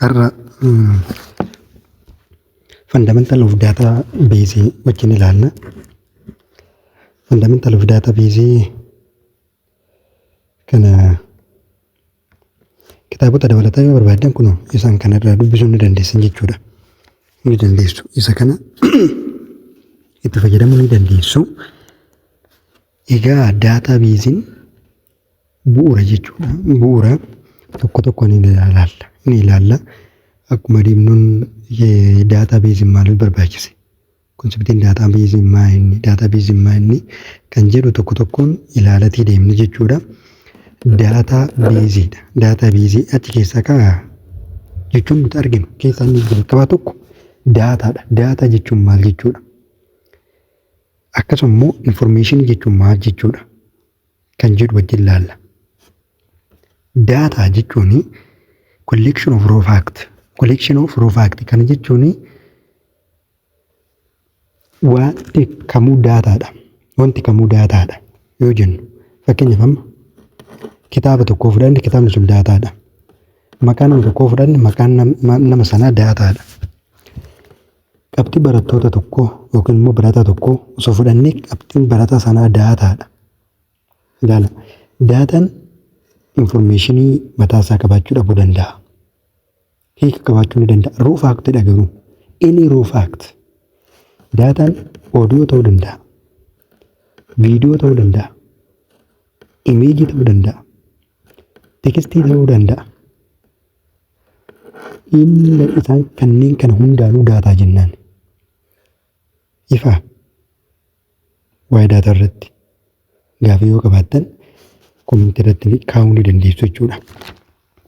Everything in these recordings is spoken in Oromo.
Har'a fundamental of database wajjin ilaalla. Fundamental of database kana kitaabota dabalataa yoo barbaadan kun isaan kanarraa dubbisuu ni dandeessan jechuudha. Ni dandeessu. Isa kana itti fayyadamuu ni dandeessu. Egaa database bu'uura jechuudha. Bu'uura tokko tokko ni ilaalla. Akkuma deemnuun database maaliif barbaachise? Konseptiin database maali kan jedhu tokko tokkoon ilaalatii deemne jechuudha. Database achi keessaa kaa jechuun nuti arginu keessaa inni jalqabaa tokko daataadha. Daata jechuun maal jechuudha? Akkasuma immoo information jechuun maal jechuudha? Kan jedhu wajjin ilaalla. Data jechuun collection of raw fact kana jechuun wanti kamuu daataadha yoo jennu fakkeenyaaf amma kitaaba tokko fudhanne kitaabni sun daataadha. Maqaan nama tokkoo fudhanne maqaan nama sanaa daataadha. Qabxii barattoota tokkoo yookiin immoo barataa tokkoo osoo fudhannee qabxiin barataa sanaa daataadha. Ilaala. Daataan informationii mataasaa qabaachuu dhabuu danda'a. Hiika qabaachuu ni danda'a. Raw factidha garuu. Any raw fact. Daataan audio ta'uu danda'a. Viidiyoo ta'uu danda'a. Imeejii ta'uu danda'a. Tekstii ta'uu danda'a. Inni isaan kanneen kana hundaanuu daataa jennaan. Ifa waa'ee daataa irratti gaafa yoo qabaattan komentii irratti kaa'uu ni dandeessu jechuudha.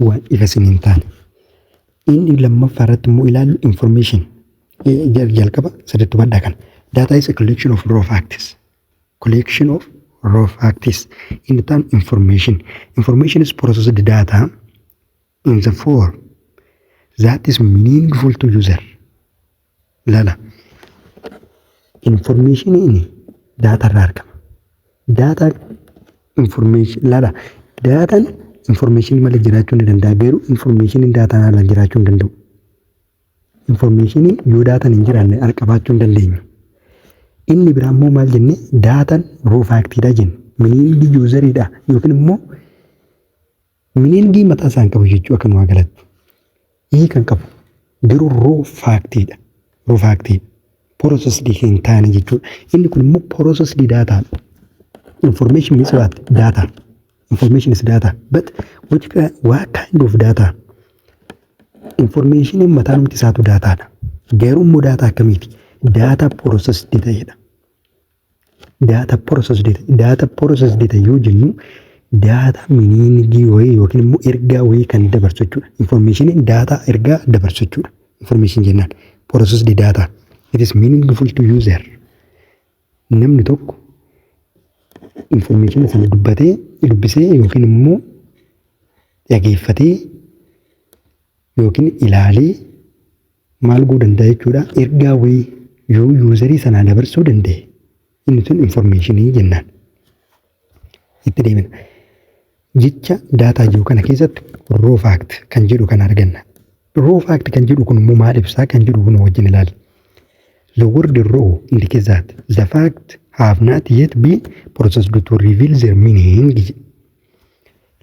Waan ifa isiniin taane. Inni lammaffaa irratti immoo ilaallu information. Jalqaba sadiitti baddaa kana. Data is a collection of raw facts. In turn, information is processed data in the form that is meaningful to user. Lala. Information ini data irraa argama. Data information lala. Daataan information malee jiraachuu ni danda'a. Garuu information daataan ala jiraachuu hin danda'u. Information yoo daataan hin jiraanne qabaachuu hin dandeenyu. Inni biraa immoo maal jenne daataan raw factidha jenne. Meaning useridha yookiin immoo meaning mataa isaan qabu jechuu akkanumaa galatti. Kan qabu garuu raw factidha. Raw factidha. Processed hin taane jechuudha. Inni kun immoo processed data. Information is what? Data. Information is data. But what kind of data? Information mataa namti isaatu daataadha. Garuu immoo data akkamiiti? Data processed ta'edha. Data processed yoo jennu data meaning wayii yookiin immoo ergaa wayii kan dabarsu jechuudha. Information data ergaa dabarsu jechuudha. Information jennaan processed data. It is meaningful to user. Namni tokko information sana dubbisee yookiin immoo dhageeffatee yookiin ilaalee maal gochuu danda'a jechuudha. Ergaa wayii yoo userii sanaa dabarsuu danda'e inni sun informationii jennaan. Itti deemina. Jecha daataa jiru kana keessatti raw fact kan jedhu kan arganna. Raw fact kan jedhu kun immoo maal ibsaa kan jedhu kun wajjin ilaalla. The word raw indicates that the fact have not yet been processed to reveal their meaning.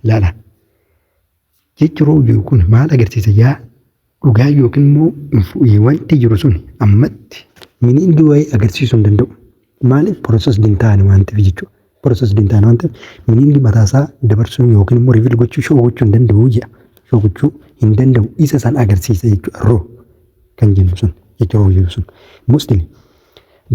Lala. Jechi raw jiru kun maal agarsiisa? Yaa dhugaa yookiin immoo wanti jiru sun ammatti meaning wayii agarsiisuu hin danda'u. Maaliif processed hin taane waan ta'eef jechuudha. Processed hin taane waan ta'eef meaning mataasaa dabarsuu yookiin immoo reveal gochuu show gochuu hin danda'u jira. Show gochuu hin danda'u isa san agarsiisa jechuudha. Raw kan jennu sun jecha raw jiru sun. Mostly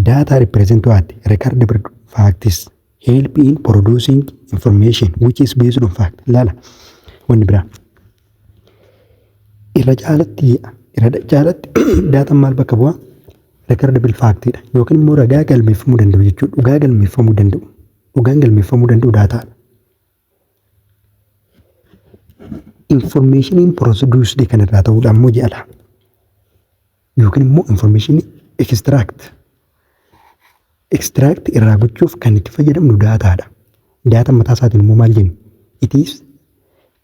data represent what? Recordable facts help in producing information which is based on fact. Lala. Wanni biraa. Irra caalatti data maal bakka bu'aa? Recordable factidha. Yookiin immoo ragaa galmeeffamuu danda'u jechuudha. Dhugaa galmeeffamuu danda'u. Dhugaan galmeeffamuu danda'u daataadha. Information produced kan irraa ta'uudha immoo jedhala. Yookiin immoo information extract irraa gochuuf kan itti fayyadamnu daataadha. Daataan mataa isaatiin immoo maal jennu? It is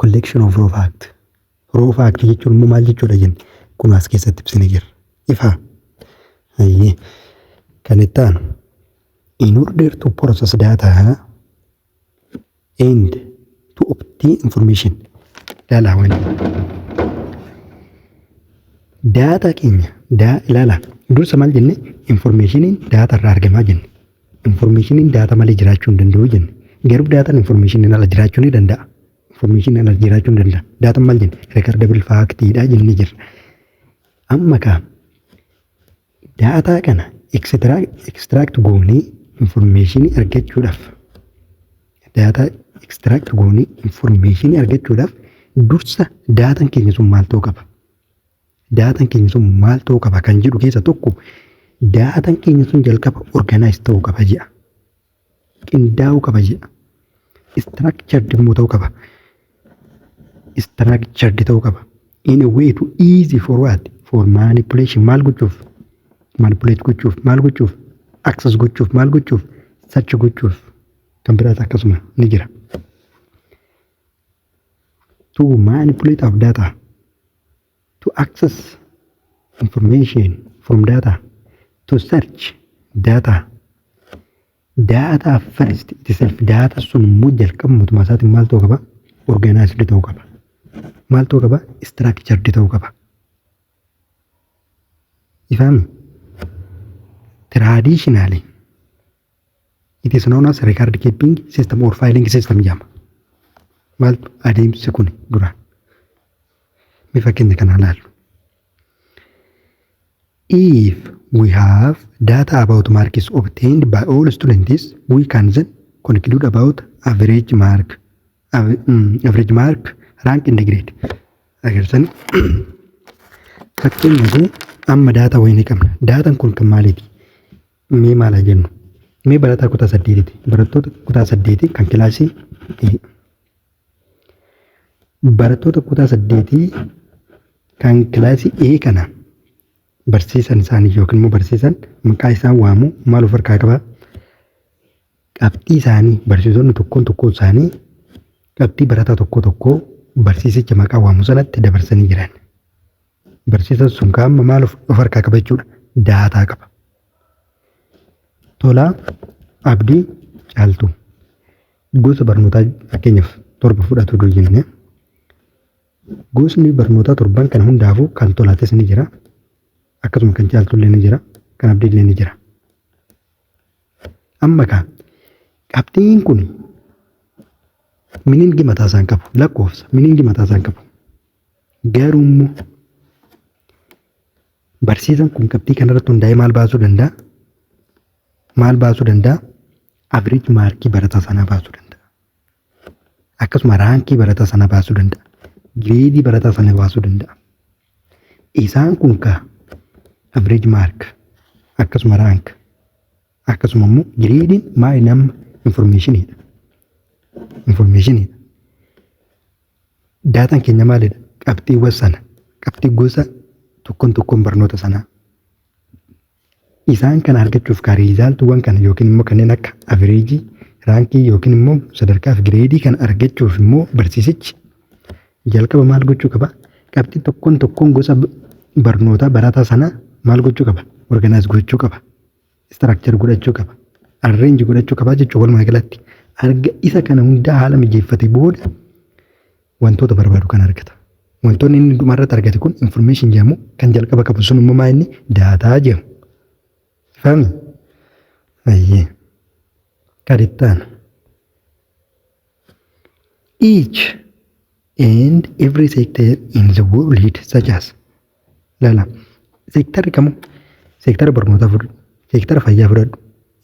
collection of raw fact. Raw fact jechuun immoo maal jechuudha jenne kun as keessatti ibsine jirra. Ifaa. Ayyee. Kan itti aanu in order to process data and to obtain information. Ilaalaa data keenya ilaalaa dursa maal jenne informationiin data irraa argamaa jenne. Informationiin data malee jiraachuu hin danda'u jenne. Garuu daataan informationiin ala jiraachuu ni danda'a. Informationiin ala jiraachuu ni danda'a. Daataan maal jenne recordable factidha jennee jirra. Amma kaa daataa kana extract goonee informationii argachuudhaaf daataa extract goonee informationii argachuudhaaf dursa daataan keenya sun maal ta'uu qaba? Daataan keenya sun maal ta'uu qaba kan jedhu keessa tokko daataan keenya sun jalqaba organize ta'uu qaba jedha. Qindaa'uu qaba jedha. Structured immoo ta'uu qaba. Structured ta'uu qaba. In a way to easy for what? For manipulation. Maal gochuuf? Manipulate gochuuf. Maal gochuuf? Access gochuuf. Maal gochuuf? Search gochuuf. Kan biraas akkasuma ni jira. To manipulate of data. To access information from data. To search data. Data first itself. Data sun immoo jalqaba mootummaa isaatiin maal ta'uu qaba? Organized ta'uu qaba. Maal ta'uu qaba? Structured ta'uu qaba. Ifaan traditionally it is known as record keeping system or filing system jedhama. Maaltu adeemsi kun dura? Mee fakkeenya kana ilaallu. If we have data about marks obtained by all students, we can then conclude about average mark, rank in the grade. Agartan fakkeenyaaf amma daataa wayii qabna. Daataan kun kan maaliiti? Mee maal jennu? Mee barataa kutaa 8ti. Barattoota kutaa 8 kan kilaasii barattoota kutaa 8 kan kilaasii A kana barsiisan isaanii yookiin immoo barsiisan maqaa isaan waamu maal of harkaa qaba? Qabxii isaanii barsiisonni tokkoon isaanii qabxii barataa tokko barsiisicha maqaa waamu sanatti dabarsanii jiran. Barsiisan sun kaamma maal of harkaa qaba jechuudha? Daataa qaba. Tolaa Abdii Caaltuu gosa barnootaa fakkeenyaaf 7 fudhatu jenne. Gosni barnootaa 7 kan hundaafuu kan Tolaates ni jira. Akkasuma kan Caaltuullee ni jira. Kan Abdiillee ni jira. Amma qabxiin kun miniingi mataa isaan qabu. Lakkoofsa miniingi mataa isaan qabu. Garuu immoo barsiisan kun qabxii kanarratti hundaa'ee maal baasuu danda'a? Maal baasuu danda'a? Average maarkii barataa sanaa baasuu danda'a. Akkasuma raankii barataa sanaa baasuu danda'a. Gireedii barataa sanaa baasuu danda'a. Isaan kun average mark akkasuma rank akkasuma immoo gireediin maali nama informationidha. Informationidha. Daataan keenya maalidha? Qabxiiwwan sana qabxii gosa tokkoon barnoota sanaa. Isaan kana argachuuf riizaaltuuwwan kana yookiin immoo kanneen akka averejii, raankii yookiin immoo sadarkaa fi gireedii kana argachuuf immoo barsiisichi jalqaba maal gochuu qaba? Qabxii tokkoon gosa barnoota barataa sanaa maal gochuu qaba? Organize gochuu qaba. Structure godhachuu qaba. Arrange godhachuu qaba jechuudha walumaa galatti. Arga isa kana hundaa haala mijeeffate booda wantoota barbaadu kan argata. Wantoonni inni dhumarratti argate kun information jedhamu kan jalqaba qabu sun immoo maal inni daataa jedhamu. Fahmi? Ayyee. Kadittaan. Each and every sector in the world such as sektarri kamu sektara barnootaa fudhadhu, sektara fayyaa fudhadhu,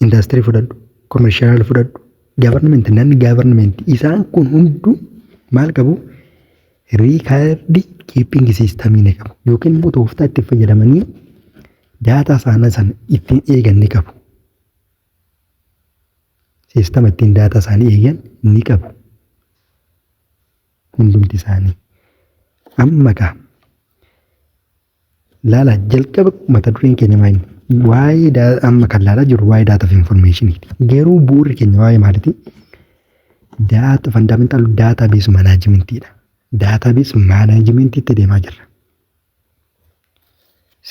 indaastirii fudhadhu, koomershaal fudhadhu, gaavarnamenti nanni gaavarnamenti isaan kun hunduu maal qabu? Riikaardii kiipingi siistamii ni qabu yookiin immoo tooftaa itti fayyadamanii daataa isaanii sana ittiin eegan ni qabu. Siistama ittiin daataa isaanii eegan ni qabu. Hundumti isaanii. Amma laala jalqaba mata dureen keenya maali? Waa'ee amma kan laalaa jiru waa'ee daataa fi informationiiti. Garuu bu'uurri keenya waa'ee maaliiti? Data fundamental database managementidha. daatabees maanaajimentiitti deemaa jirra.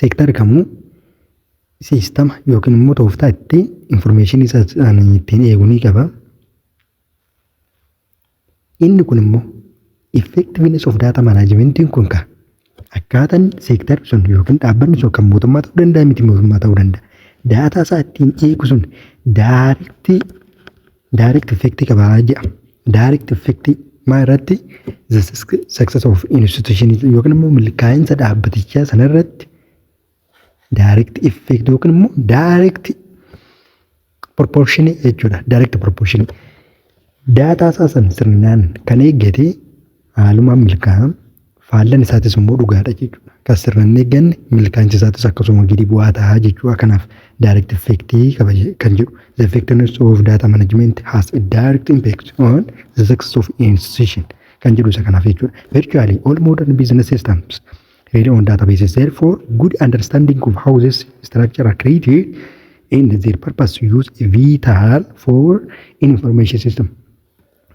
Seektarri kamuu siistama yookiin immoo tooftaa ittiin infoormeeshinii isaanii ittiin eeguu ni qaba. Inni kun immoo effectiveness of data managementiin kun akkaataan seektarri sun yookiin dhaabbanni sun kan mootummaa ta'uu danda'a miti mootummaa ta'uu danda'a. Daataa isaa ittiin eegu sun direct effect qabaa jedhama. Direct effect maa irratti the success of institution yookiin immoo milkaa'insa dhaabbatichaa sana irratti direct effect yookiin immoo direct proportion jechuudha. Direct proportion. Daataa isaa san sirnaan kan eeggate haalumaan milkaa'am faallan isaatis immoo dhugaadha jechuudha. Kan sirnaan eegganne milkaa'insi isaatis akkasuma gadi bu'aa ta'a jechuudha. Kanaaf direct effect kan jedhu the effectiveness of data management has a direct impact on the success of institution kan jedhu isa kanaaf jechuudha. Virtually all modern business systems rely on databases. Therefore, good understanding of how this structure are created and their purpose use vital for information system.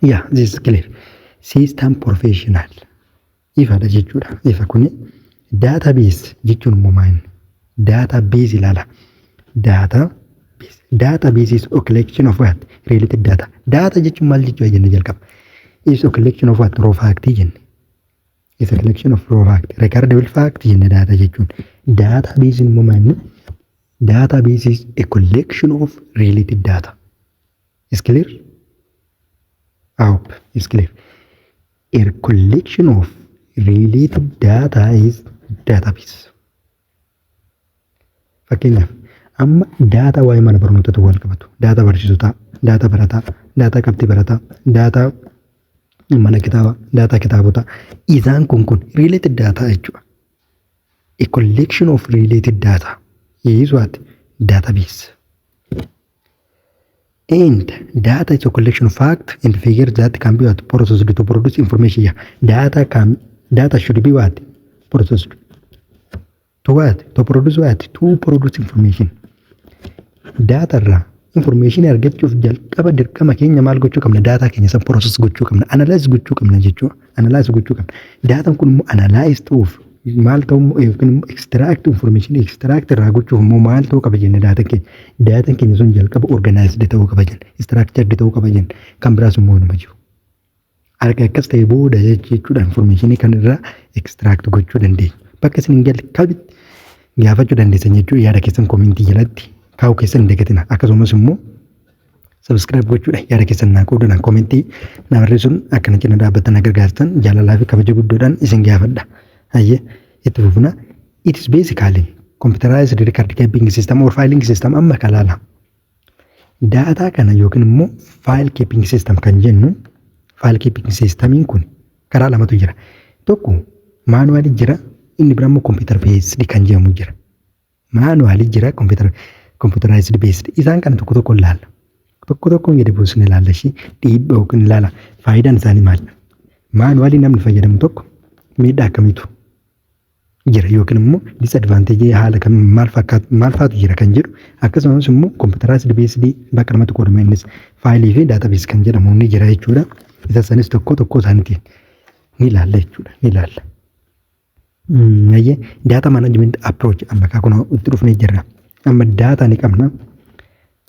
Yeah, this is clear. System professional. Ifadha jechuudha. Ifa kuni database jechuun immoo maal? Database ilaala. Database is a collection of what? Related data. Data jechuun maal jechuudha jenne jalqaba. Is a collection of what? Raw fact jenne. Is a collection of raw fact. Recordable fact jenne data jechuun. Database immoo maal? Database is a collection of related data. Is clear? I hope it's clear. A collection of related data is database. Fakkeenyaaf amma daataa waa'ee mana barnootaatu wal qabatu. Daataa barsiisotaa, daataa barataa, daataa qabxii barataa, daataa mana kitaabaa, daataa kitaabotaa. Isaan kun related data jechuudha. A collection of related data is what? Database. And data is a collection of facts and figures that can be what? Processed to produce information. Yeah. Data should be what? Processed. To what? To produce what? To produce information. Data irraa information argachuuf jalqaba dirqama keenya maal gochuu qabna? Data keenya san process gochuu qabna. Analyze gochuu qabna jechuudha. Analyze gochuu qabna. Daataan kun immoo analyze ta'uuf maal ta'u yookiin immoo extract information extract irraa gochuuf immoo maal ta'uu qaba jenne daataan keenya. Daataan keenya sun jalqaba organized ta'uu qaba jenne. Structured ta'uu qaba jenne. Kan biraas immoo numa jiru. Harka akkas ta'e booda jechuudha information kan irraa extract gochuu dandeenya. Bakka isin hin galle kabitti gaafachuu dandeessan jechuudha. Yaada keessan komentii jalatti kaa'uu keessan hin dagatina. Akkasumas immoo subscribe gochuudha. Yaada keessan naa qoodudha. Komentii na barreessuun akkana cina dhaabbatan na gargaartan jaalalaa fi kabaja guddoodhaan isin gaafadha. Hayyee itti fufna. It is basically computerized record keeping system or filing system amma kalaala. Daataa kana yookiin immoo file keeping system kan jennu file keeping systemiin kun karaa lamatu jira. Tokko maanuwaali jira, inni biraa immoo computer based kan jedhamu jira. Maanuwaali jira, computerized based. Isaan kana tokko tokko ilaalla. Tokkoon gadi buusne ilaalla ishee dhiibbaa yookiin ilaala. Faayidaan isaanii maali? Maanuwaali namni fayyadamu tokko miidhaa akkamiitu jira yookiin immoo disadvantage haala kam maal faatu jira kan jedhu akkasumas immoo computerized based bakka lamatti qoodama innis faayilii fi database kan jedhamu ni jira jechuudha. Isa sanis tokko isaaniitiin ni ilaalla jechuudha. Ni ilaalla. Data management approach amma kun itti dhufnee jirra. Amma data ni qabna.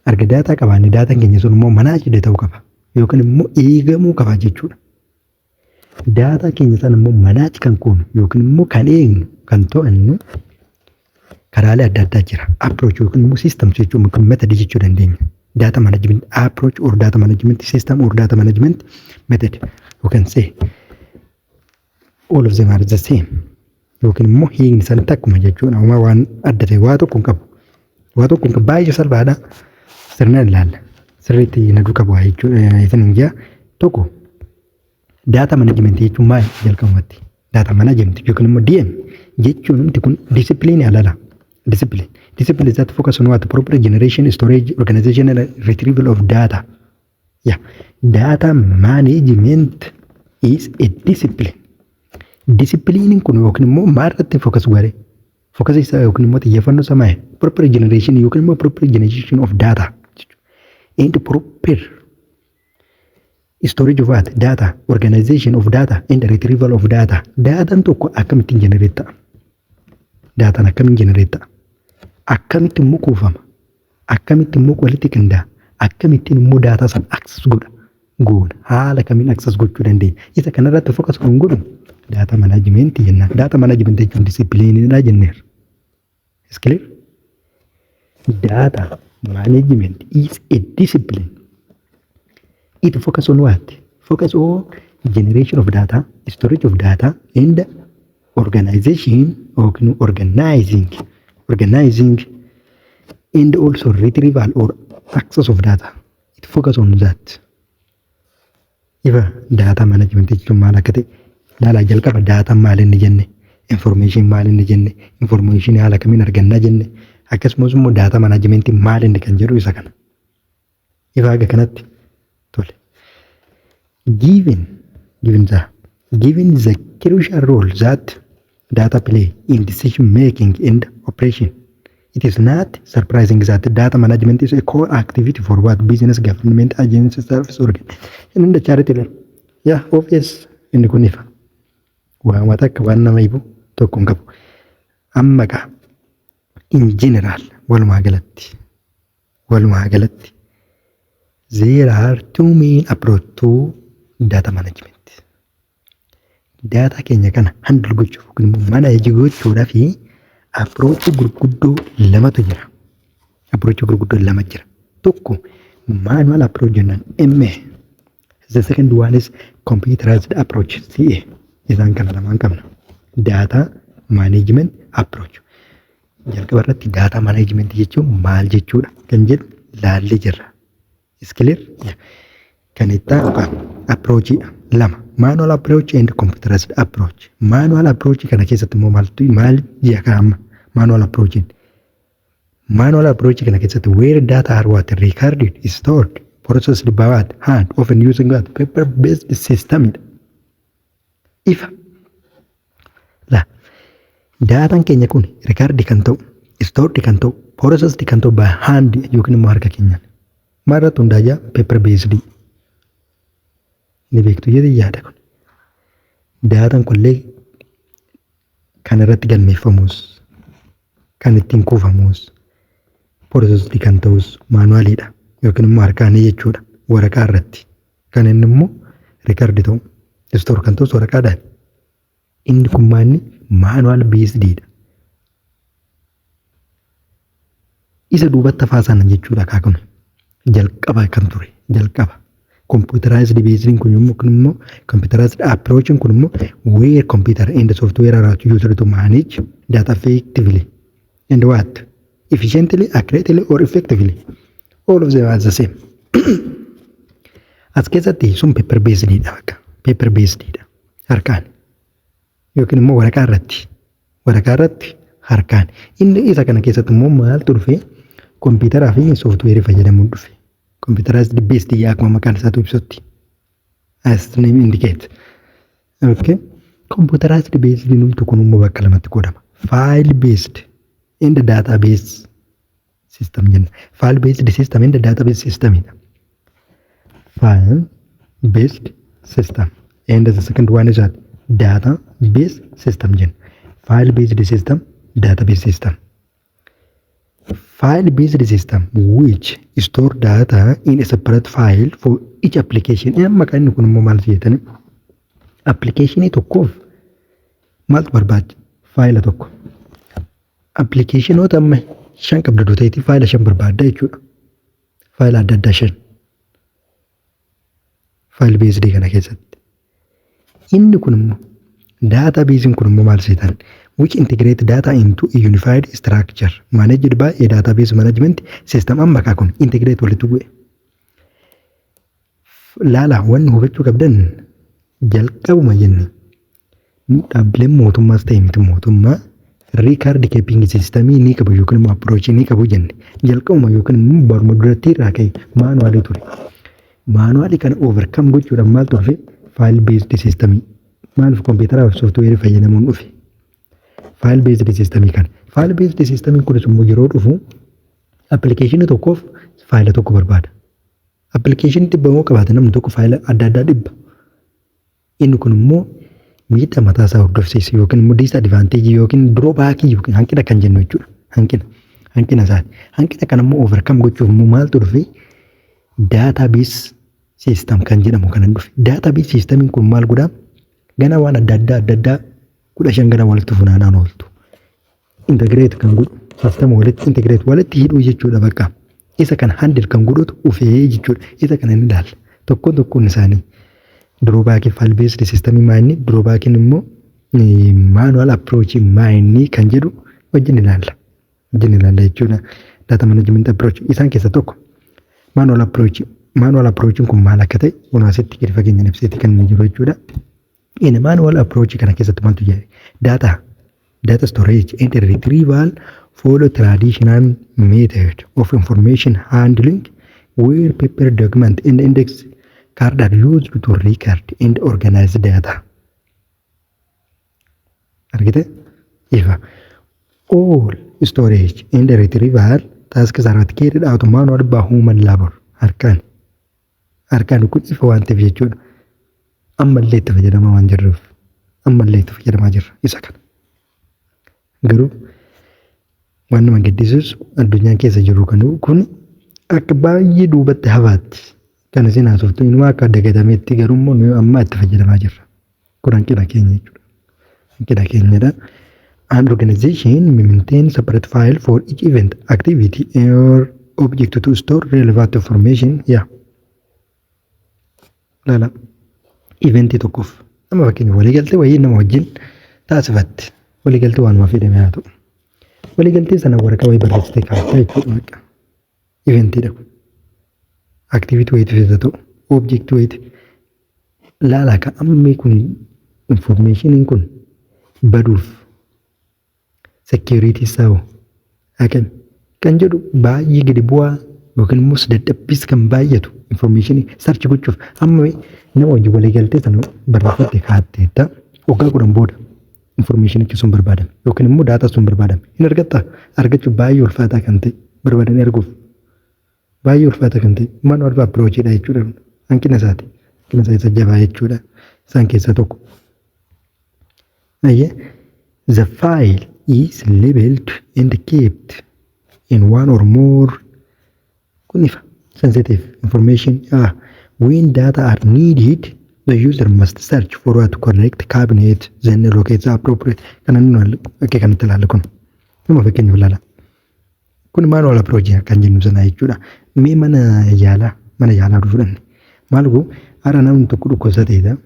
Arga data qabaanne data keenya sun immoo manaajide ta'uu qaba yookiin immoo eegamuu qaba jechuudha. Data keenya sana immoo manaaj kan kuunu yookiin immoo kan eegnu kan to'annu karaalee adda addaa jira. Approach yookiin immoo systems jechuun method jechuu dandeenya. Data management approach or data management system or data management method. You can say all of them are the same. Yookiin immoo hiikni san takkuma jechuudha. Amma waan adda ta'e waa tokko hin qabu. Waa tokko hin qabu baay'ee salphaadha. Sirnaan ilaalla. Sirriitti na duuka bu'aa jechuudha. Isin hin jaa tokko data management jechuun maal jalqabumatti? Data management yookiin immoo DM jechuun nuti kun discipline alala. Discipline is that focus on what? Proper generation, storage, organization and retrieval of data. Yeah. Data management is a discipline. Discipline kun yookiin immoo maarratti focus godhe? Focus isaa yookiin immoo xiyyeeffannoo isaa maal? Proper generation yookiin immoo proper generation of data. And proper storage of what? Data, organization of data and retrieval of data. Daataan tokko akkamittiin generate ta'a? Daataan akkamiin generate ta'a? Akkamittiin immoo kuufama? Akkamittiin immoo walitti qinda'a? Akkamittiin immoo daataa san access goona? Haala kamiin access gochuu dandeenya? Isa kanarratti focus kan godhu data management jenna. Data management jechuun discipline jenneerra. Is clear? Data management is a discipline. It focus on what? Focus on generation of data, storage of data, and organizing, and also retrieval or access of data. It focus on that. Ifa data management jechuun maal akka ta'e ilaalaa jalqaba data maal inni jenne, information maal inni jenne, information haala kamiin argannaa jenne, akkasumas immoo data management maal inni kan jedhu isa kana. Ifa aga kanatti tole. Given the crucial role that data play in decision making and operation, it is not surprising that data management is a core activity for what business, government, agencies, service organizations, and the charity level. Yeah, obvious in the kunifa. Waan takka waan nama ibu tokko hin qabu. Amma kaa in general walumaa galatti there are two main approach to data management. Data keenya kana handle gochuuf yookiin manage gochuudhaaf approach gurguddoo lamatu jira. Tokko manual approach jennaan MA. The second one is computerized approach CA. Isaan kana lamaan qabna. Data management approach. Jalqaba irratti data management jechuun maal jechuudha kan jedhu laallee jirra. Is clear? Kan itti approach lama. Manual approach and computerized approach. Manual approach kana keessatti immoo maal jira kaa'ama? Manual approach kana keessatti where data are what recorded, stored, processed by what hand, often using what paper based system. If daataan keenya kun record kan ta'u, stored kan ta'u, processed kan ta'u by hand yookiin immoo harka keenyaan. Maalirratti hundaa'aa paper based. Ni beektu jedhee yaada kun. Daataan kunillee kan irratti galmeeffamus, kan ittiin kuufamus, processed kan ta'us maanuwaaliidha yookiin immoo harkaanii jechuudha. Waraqaa irratti kan inni immoo record ta'u, store kan ta'us waraqaadhaan. Inni kun maanni maanuwaal beesdiidha. Isa duubatti hafaasan jechuudha kaakun. Jalqaba kan ture jalqaba. Computerized based kun immoo computerized approach kun immoo where computer and software are used to manage data effectively and what efficiently, accurately or effectively. All of them are the same. As keessatti sun paper based dha bakka. Paper based dha. Harkaan yookiin immoo waraqaa irratti harkaan. Inni isa kana keessatti immoo maaltu dhufe kompiitaraa fi software fayyadamuun dhufe. Computerized based akkuma maqaan isaatu ibsutti. As the name indicate. Okay. Computerized based numtu kun immoo bakka lamatti qoodama. File based and database system jenna. File based system and database system. File based system. And the second one is that database system jenna. File based system, database system. File based system which store data in a separate file for each application. Amma kan inni kun immoo maal jedhani? Application tokkoof maaltu barbaachisa? Faayila tokko. Applicationoota amma 5 qabda dooteetii faayila 5 barbaadda jechuudha. Faayila adda addaa 5. File based kana keessatti. Inni kun immoo database kun immoo maal jedhan? Which integrate data into a unified structure managed by a database management system. Amma kun integrate walitti bu'e. Laala wanni hubachuu qabdan jalqabuma jenne dhaabbileen mootummaas ta'e miti mootummaa record keeping system ni qabu yookiin immoo approach ni qabu jenne jalqabuma yookiin immoo baruma duratti irraa ka'e maanuwaalii ture. Maanuwaalii kana overcome gochuudhaan maaltu dhufe file based system maaliif kompiitaraa fi software fayyadamuun dhufe. File based system kan. File based system kun immoo yeroo dhufu application tokkoof faayila tokko barbaada. Appilikeeshinii dhibba moo qabaate namni tokko faayila adda addaa dhibba. Inni kun immoo miidhaa mataa isaa hordofsiisa yookiin immoo diisadivaanteejii yookiin diroobaakii yookiin hanqina kan jennu jechuudha. Hanqina isaati. Hanqina kana immoo overcome gochuuf immoo maaltu dhufe daatabees system kan jedhamu kanan dhufe. Daatabees systemiin kun maal godhaa? Gana waan adda addaa 15 gana walitti funaanaan ooltu. Integrate kan godhu system walitti hidhuu jechuudha bakka. Isa kan handle kan godhutu ufee jechuudha. Isa kana ni ilaalla. Tokkoon isaanii drawback file based system maayinni drawback immoo manual approach maayinni kan jedhu wajjin ilaalla. Jechuudha. Data management approach isaan keessa tokko manual approach kun maal akka ta'e walumaasitti gadi fageenyaan ibseeti kan inni jiru jechuudha. In manual approach kana keessatti maaltu jira? Data storage and retrieval follow traditional method of information handling where paper document and index card are used to record and organize data. Argite? Ifa. All storage and retrieval tasks are carried out manually by human labor. Harkaan kun ifa waan ta'eef jechuudha. Ammallee itti fayyadamaa waan jirruuf. Ammallee itti fayyadamaa jirra isa kana. Garuu waan nama gaddisiisu addunyaan keessa jiru kun akka baay'ee duubatti hafaatti kan isin haasoftu inuma akka dagatameetti garuu immoo amma itti fayyadamaa jirra. Kun hanqina keenya jechuudha. Hanqina keenyadha. An organization maintain separate file for each event, activity, or object to store relevant information. Yeah. Lala. Eventi tokkoof. Nama fakkeenya waliigaltee wayii nama wajjin taasifatti. Waliigaltee waanuma fedhame haa ta'u. Waliigaltee sana waraqaa wayii barreessitee kaa'atta jechuudha. Eventiidha. Activity wayiiti fedha ta'u. Object wayiiti. Lala ka ammee kun informationiin kun baduuf security isaa kan jedhu baay'ee gadi bu'aa yookiin immoo dadhabbiis kan baay'atu information search gochuuf amma nama wajjin waliigaltee sana barreeffatte kaa'atteetta waggaa 10 booda information sun barbaadame yookiin immoo data sun barbaadame hin argachuuf baay'ee ulfaataa kan ta'e barbaadanii arguuf baay'ee ulfaataa kan ta'e manual approach dha jechuudha. Hanqina isaati. Hanqina isaa isa jabaa jechuudha. Isaan keessaa tokko. The file is labeled and kept in one or more sensitive information. When data are needed, the user must search for a correct cabinet, then locate the appropriate. Kan talaala kun. Nama fakkeenyaaf ilaala. Kun manual approach kan jennu sana jechuudha. Mee mana yaalaa dhufuudhaan maal goo hara namni tokko dhukkubsateedha.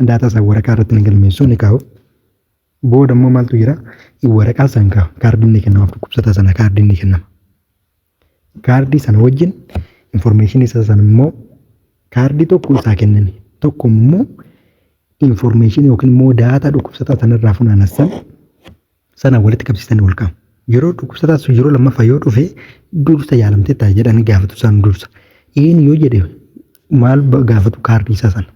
Data isaa waraqaa irratti ni galmeessuu ni kaa'u. Booda immoo maaltu jira? Waraqaa sana kaa'u. Kaardiin ni kennama dhukkubsataa sana kaardiin ni kennama. Kaardii sana wajjin information isa sana immoo kaardii tokko isaa kennani. Tokko immoo information yookiin immoo data dhukkubsataa sanarraa funaanassan sana walitti qabsiisanii ol kaa'u. Yeroo dhukkubsataa sun yeroo lammaffaa yoo dhufe dursa yaalamtee ta'a jedhanii gaafatu san dursa. Inni yoo jedhe maal gaafatu kaardii isaa sana.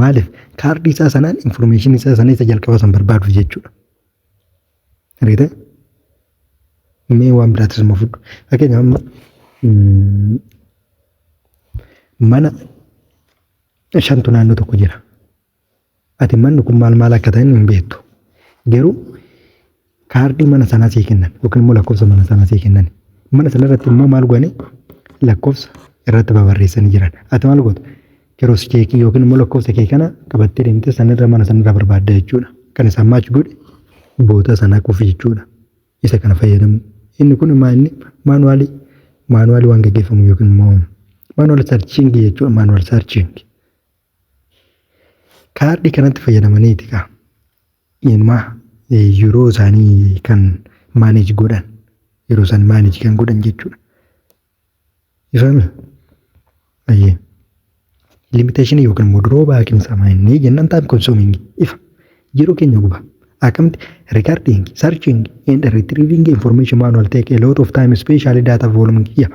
Maaliif kaardii isaa sanaan information isaa sana isa jalqaba san barbaaduuf jechuudha. Argite? Mee waan biraatis immoo fudhu. Fakkeenyaaf mana shantu naannoo tokko jira. Ati manni kun maal akka ta'e hin beektu. Garuu kaardii mana sanaa sii kennan yookiin immoo lakkoofsa mana sanaa sii kennan. Mana sana irratti immoo maal godhani lakkoofsa irratti barreessanii jiran. Ati maal gootu? Keroos keekii yookiin immoo lakkoofsa kee kana qabattee deemtee sanirra mana sanarra barbaadda jechuudha. Kan isaan maachi godhe boota sanaa qofa jechuudha. Isa kana fayyadamu. Inni kun maanuwaalii waan gaggeeffamu yookiin immoo maanuwal searching jechuudha. Maanuwal searching. Kaardii kanatti fayyadamaniiti kaa. Ilmaa yeroo isaanii kan manage godhan yeroo isaan manage kan godhan jechuudha. Ifame ayyee limitation yookiin immoo drawback isaa maayinni jennaan time consuming ifa yeroo keenya guba akkamti recording searching and retrieving information manual take a lot of time especially data volume kiyya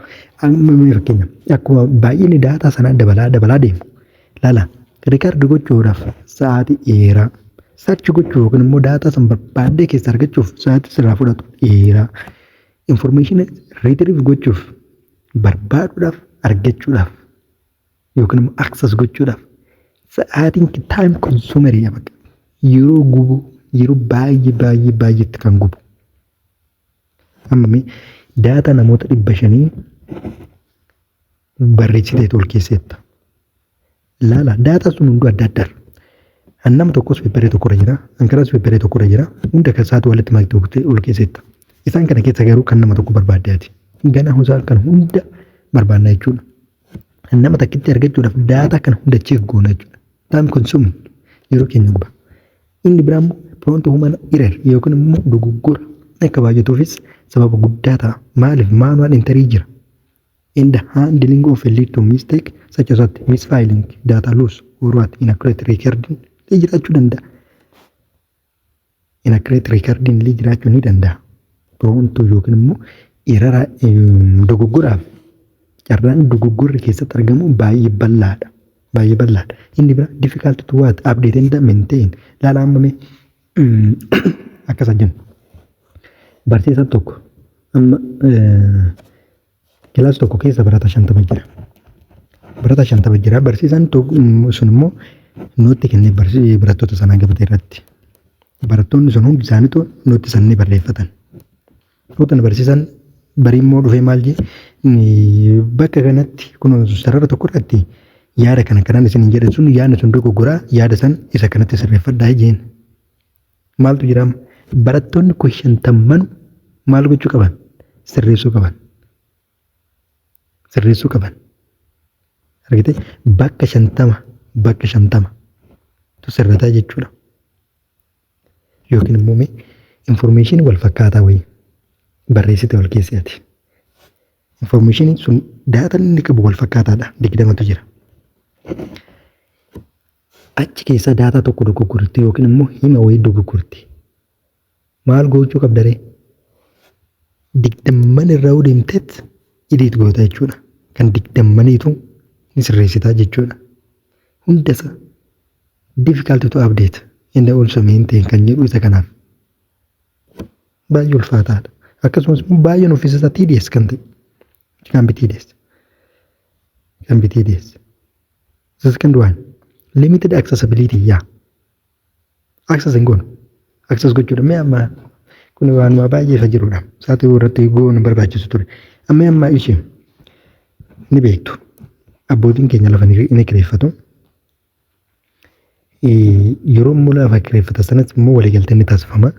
amma fakkeenya akkuma baay'inni data sana dabalaa deemu lala record gochuudhaaf sa'aatii dheeraa search gochuu yookiin immoo data san barbaadee keessa argachuuf sa'aatii sirraa fudhatu dheeraa information retrieve gochuuf barbaaduudhaaf argachuudhaaf yookiin immoo access gochuudhaaf sa'aatiin time consumer bakka yeroo gubu yeroo baay'eetti kan gubu. Amma daataa namoota 500 barreessitee ol keesseetta. Laala daataa sun hunduu adda addaa. Nama tokkos pepperee tokkorra jira, hanqaras pepperee tokkorra jira. Hunda keessatti walitti maktee ol keesseetta. Isaan kana keessa garuu kan nama tokko barbaaddeeti. Gana hosaa kan hunda barbaadna jechuudha. Nama takkitti argachuudhaaf daataa kana hunda cheeggoona jechuudha. Time consuming yeroo keenya guba. Inni biraan prompt human error yookiin immoo dogoggora akka baay'atuufis sababa guddaa ta'a. Maaliif manual entry jira. In the handling of a lead to mistake such as misfiling, data loss, or what inaccurate recording jiraachuu danda'a. Inaccurate recording jiraachuu ni danda'a. Prompt yookiin immoo error dogoggoraaf carraan dogoggorri keessatti argamu baay'ee bal'aadha. Baay'ee bal'aadha. Inni bira difficult to what update and maintain. Laala ammame akkas jennu. Barsiisaan tokko amma kilaas tokko keessa barataa 50 jira. Barataa 50 jira. Barsiisaan sun immoo nootti kennee barattoota sanaa gabatee irratti. Barattoonni sun hundi isaaniitu nootti sanni barreeffatan. Nootti barsiisaan barii immoo dhufee maal jee bakka kanatti kun sarara tokko irratti yaada kanaan isin jedhan sun yaadni sun dogoggoraa yaada san isa kanatti sirreeffadhaa jeen. Maaltu jira barattoonni 50 maal gochuu qaban? Sirreessuu qaban. Sirreessuu qaban. Argite bakka 50 tu sirrataa jechuudha. Yookiin immoo information wal fakkaataa wayii barreessite wal keessatti. Information sun daataa inni qabu wal fakkaataadha. 20tu jira. Achi keessa daataa tokko dogoggorti yookiin immoo hima wayii dogoggorti. Maal gochuu qabdaree? 20 irraa deemteet idiit goota jechuudha. Kan 20tu ni sirreessitaa jechuudha. Hundasa difficult to update and also maintain kan jedhu isa kanaaf. Baay'ee ulfaataadha. Akkasumas baay'een ofiisaa TDS kan ta'e. Kan BTDS. Kan BTDS. The second one, limited accessibility. Access hin goonu. Access gochuudha. Mee amma kun waan baay'ee fa jirudha. Saatii irratti goonu barbaachisu ture. Amma ishee ni beektu. Abbootiin keenya lafa ni kireeffatu. Yeroo immoo lafa kireeffatan sanas immoo waliigaltee ni taasifama.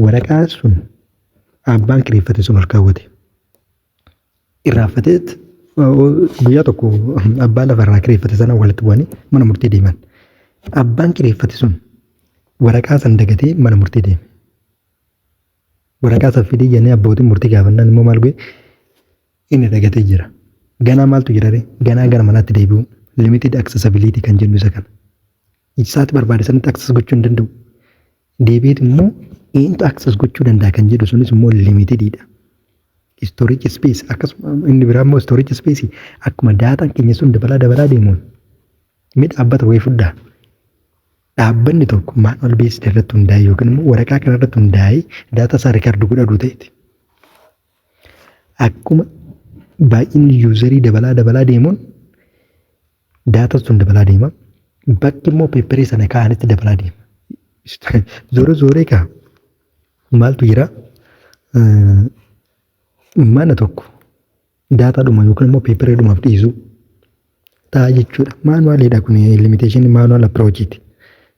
Waraqaa sun abbaan kireeffate sun ol kaawwate. Irraanfateet guyyaa tokko abbaa lafarraa kireeffate sana walitti bu'anii mana murtii deeman. Abbaan kireeffate sun waraqaa san dagatee mana murtii deeme. Waraqaa san fidee jennee abbootiin murtii gaafannaan immoo maal goe inni dagatee jira. Ganaa maaltu jirare? Ganaa gara manaatti deebi'u. Limited accessibility kan jennu isa kana. Isaatti barbaade sanatti access gochuu hin danda'u. Deebiit immoo eenyutu access gochuu danda'a kan jedhu sunis immoo limitedidha. Storage space akkasuma inni biraa immoo storage space akkuma daataan keenya sun dabalaa deemuun dhaabbata wayii fuddaa. Dhaabbanni tokko manual based irratti hundaa'e yookiin immoo waraqaa kana irratti hundaa'e daataa isaa record godhatu ta'eeti. Akkuma baay'inni userii dabalaa deemuun daataa sun dabalaa deema. Bakki immoo paperii sana kaa'anitti dabalaa deema. Zooree kaa maaltu jira? Mana tokko daataadhuma yookiin immoo papereedhumaaf dhiisuu ta'a jechuudha. Maanuwaaliidha kun limitation manual approachiti.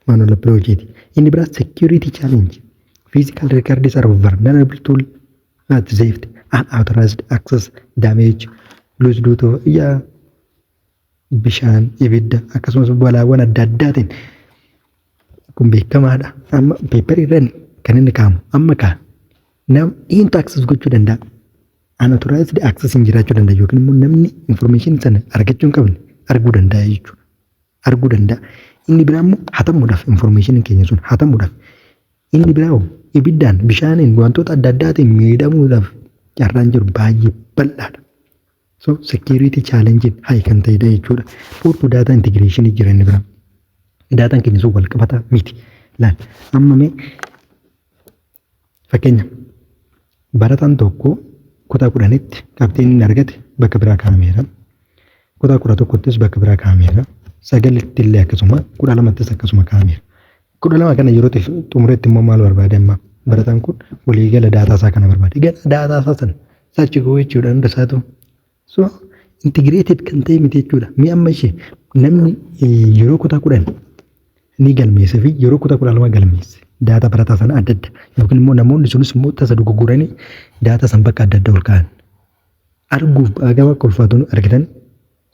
Manual approachiti. Inni biraa security challenge. Physical records are vulnerable to theft, unauthorized access, damage, loss due to bishaan, ibidda akkasumas balaawwan adda addaatiin kun beekamaadha. Amma paperirran kan inni kaa'amu amma nam eenyutu access gochuu danda'a? Unauthorized access hin jiraachuu danda'a yookiin immoo namni information sana argachuu hin qabne arguu danda'a jechuudha. Arguu danda'a. Inni biraa immoo hatamuudhaaf information keenya sun hatamuudhaaf. Inni biraa ibiddaan bishaaniin wantoota adda addaatiin miidhamuudhaaf carraan jiru baay'ee bal'aadha. So security challenge high kan ta'edha jechuudha. Portu data integration jira inni biraa. Daataan keenya sun wal qabata miti. Laal amma mee fakkeenya barataan tokko kutaa 10tti qabxiin inni argate bakka biraa kaa'ameera. kutaa tokkottis bakka biraa kaa'ameera. Sagalitti illee akkasuma 12ttis akkasuma kaa'ameera. 12 kana yeroo xumuretti immoo maal barbaade amma barataan kun waliigala daataa isaa kana barbaade. Gara daataa isaa sana saachi gochuu jechuudha hunda isaatu. So integrated kan ta'e miti jechuudha. Mi'a amma ishee namni yeroo kutaa 10 ni galmeesse fi yeroo kutaa 12 galmeesse. Daataa barataa sana adda adda yookiin immoo namoonni sunis immoo tasa dogoggoranii daataa san bakka adda adda ol kaa'an. Arguuf agaba kolfaatuun argitan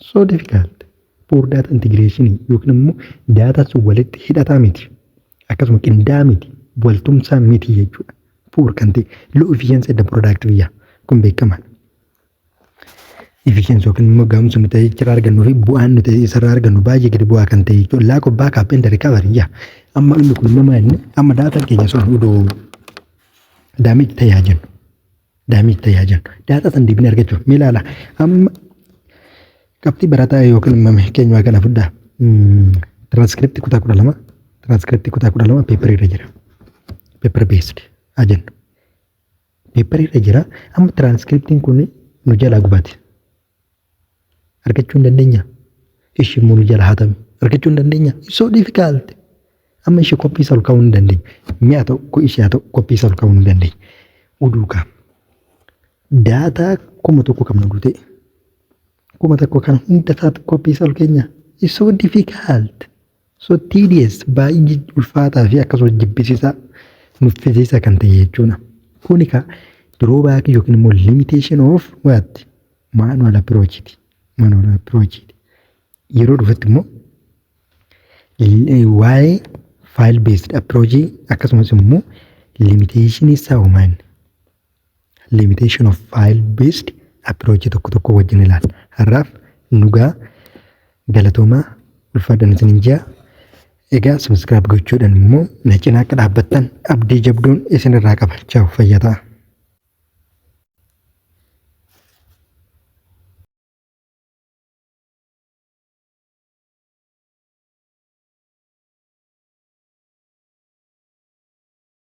so difficult. Poor data integration yookiin immoo daataa sun walitti hidhataa miti. Akkasuma qindaa'aa miti. Waltumsaa miti jechuudha. Poor kan ta'e low efficiency and productive kun beekamaa. Efficiency yookiin immoo gahumsa nuti jira argannu fi bu'aan nuti isarraa argannu baay'ee gadi bu'aa kan ta'e jechuudha. Lack of backup and recovery amma inni kun nama inni amma daataan keenya sun odoo damage ta'aa jennu. Daataa san deebinee argachuuf mee ilaala. Amma qabxii barataa yookiin immoo keenyaa kana fuddaa. Transcript kutaa 12 paper irra jira. Paper based jennu. Paper irra jira. Amma transcriptiin kun nu jalaa gubaate. Argachuu hin dandeenya. Ishii immoo nu jala hatame. Argachuu hin dandeenya. So difficult. Amma ishee koppii isa ol kaa'uu hin dandeenya. Mi'a ta'u ishee haa ta'u koppii isa ol kaa'uu hin dandeenya. Uduukaa. Daataa 1,000 qabna guutee. 1,000 kan hunda isaatti koppii isa ol keenya. It's so difficult. So tedious baay'ee ulfaataa fi akkasuma jibbisiisaa nuffisiisaa kan ta'e jechuudha. Kuni ka drawback yookiin immoo limitation of what? Manual approach. Yeroo dhufetti immoo waa'ee file based approach akkasumas immoo limitation isaa uumaan. Limitation of file based approach tokko wajjin ilaalla. Har'aaf nugaa galatoomaa ulfaadhaan isiniin jaa. Egaa subscribe gochuudhaan immoo na cinaa akka dhaabbattan abdii jabduun isinirraa qaba. Ciao fayyaa ta'aa.